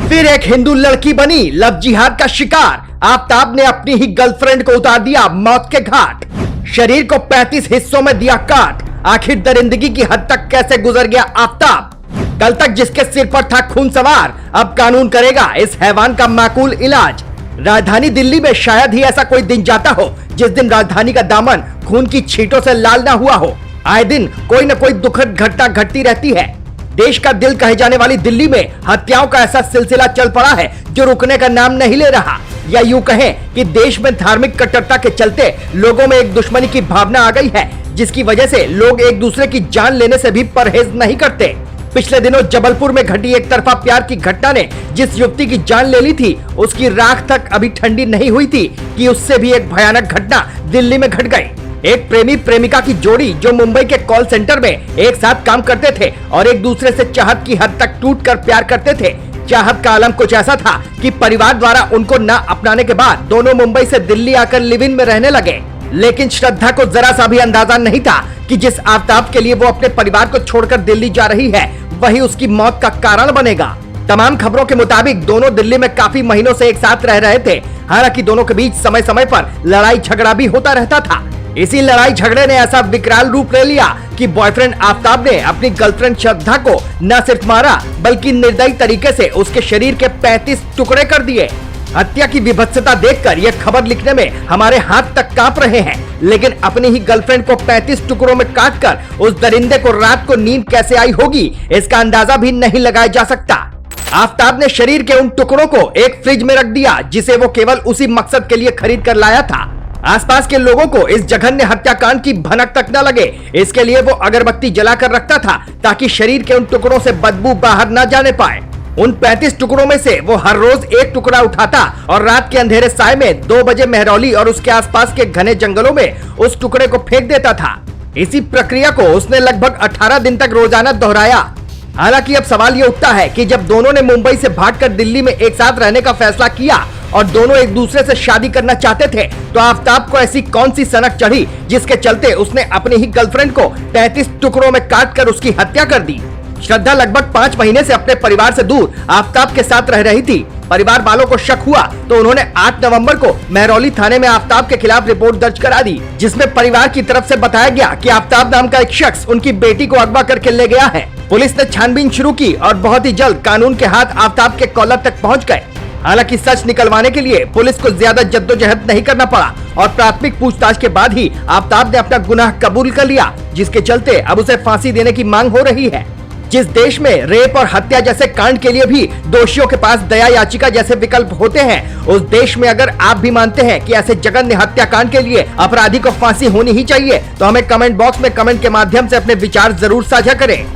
फिर एक हिंदू लड़की बनी लव जिहाद का शिकार। आफताब ने अपनी ही गर्लफ्रेंड को उतार दिया मौत के घाट। शरीर को 35 हिस्सों में दिया काट। आखिर दरिंदगी की हद तक कैसे गुजर गया आफताब? कल तक जिसके सिर पर था खून सवार, अब कानून करेगा इस हैवान का माकूल इलाज। राजधानी दिल्ली में शायद ही ऐसा कोई दिन जाता हो जिस दिन राजधानी का दामन खून की छींटों से लाल ना हुआ हो। आए दिन कोई न कोई दुखद घटना घटती रहती है। देश का दिल कहे जाने वाली दिल्ली में हत्याओं का ऐसा सिलसिला चल पड़ा है जो रुकने का नाम नहीं ले रहा। या यूं कहें कि देश में धार्मिक कट्टरता के चलते लोगों में एक दुश्मनी की भावना आ गई है, जिसकी वजह से लोग एक दूसरे की जान लेने से भी परहेज नहीं करते। पिछले दिनों जबलपुर में घटी एक तरफा प्यार की घटना ने जिस युवती की जान ले ली थी, उसकी राख तक अभी ठंडी नहीं हुई थी कि उससे भी एक भयानक घटना दिल्ली में घट गई। एक प्रेमी प्रेमिका की जोड़ी जो मुंबई के कॉल सेंटर में एक साथ काम करते थे और एक दूसरे से चाहत की हद तक टूटकर प्यार करते थे। चाहत का आलम कुछ ऐसा था कि परिवार द्वारा उनको न अपनाने के बाद दोनों मुंबई से दिल्ली आकर लिव इन में रहने लगे। लेकिन श्रद्धा को जरा सा भी अंदाजा नहीं था कि जिस आफताब के लिए वो अपने परिवार को छोड़कर दिल्ली जा रही है, वही उसकी मौत का कारण बनेगा। तमाम खबरों के मुताबिक दोनों दिल्ली में काफी महीनों से एक साथ रह रहे थे। हालांकि दोनों के बीच समय समय पर लड़ाई झगड़ा भी होता रहता था। इसी लड़ाई झगड़े ने ऐसा विकराल रूप ले लिया कि बॉयफ्रेंड आफताब ने अपनी गर्लफ्रेंड श्रद्धा को न सिर्फ मारा बल्कि निर्दयी तरीके से उसके शरीर के 35 टुकड़े कर दिए। हत्या की विभत्सता देखकर यह खबर लिखने में हमारे हाथ तक कांप रहे हैं, लेकिन अपनी ही गर्लफ्रेंड को 35 टुकड़ों में काटकर उस दरिंदे को रात को नींद कैसे आई होगी, इसका अंदाजा भी नहीं लगाया जा सकता। आफताब ने शरीर के उन टुकड़ों को एक फ्रिज में रख दिया जिसे वो केवल उसी मकसद के लिए खरीद कर लाया था। आसपास के लोगों को इस जघन्य हत्याकांड की भनक तक न लगे, इसके लिए वो अगरबत्ती जलाकर रखता था ताकि शरीर के उन टुकड़ों से बदबू बाहर न जाने पाए। उन 35 टुकड़ों में से वो हर रोज एक टुकड़ा उठाता और रात के अंधेरे साए में 2 बजे मेहरौली और उसके आसपास के घने जंगलों में उस टुकड़े को फेंक देता था। इसी प्रक्रिया को उसने लगभग 18 दिन तक रोजाना दोहराया। हालांकि अब सवाल ये उठता है कि जब दोनों ने मुंबई से भागकर दिल्ली में एक साथ रहने का फैसला किया और दोनों एक दूसरे से शादी करना चाहते थे, तो आफताब को ऐसी कौन सी सनक चढ़ी जिसके चलते उसने अपनी ही गर्लफ्रेंड को 33 टुकड़ों में काटकर उसकी हत्या कर दी। श्रद्धा लगभग 5 महीने से अपने परिवार से दूर आफताब के साथ रह रही थी। परिवार वालों को शक हुआ तो उन्होंने 8 नवंबर को मेहरौली थाने में आफताब के खिलाफ रिपोर्ट दर्ज करा दी, जिसमें परिवार की तरफ से बताया गया कि आफताब नाम का एक शख्स उनकी बेटी को अगवा करके ले गया है। पुलिस ने छानबीन शुरू की और बहुत ही जल्द कानून के हाथ आफताब के कॉलर तक पहुँच गए। हालांकि सच निकलवाने के लिए पुलिस को ज्यादा जद्दोजहद नहीं करना पड़ा और प्राथमिक पूछताछ के बाद ही आफताब ने अपना गुनाह कबूल कर लिया, जिसके चलते अब उसे फांसी देने की मांग हो रही है। जिस देश में रेप और हत्या जैसे कांड के लिए भी दोषियों के पास दया याचिका जैसे विकल्प होते हैं, उस देश में अगर आप भी मानते हैं कि ऐसे जघन्य हत्याकांड के लिए अपराधी को फांसी होनी ही चाहिए, तो हमें कमेंट बॉक्स में कमेंट के माध्यम से अपने विचार जरूर साझा करें।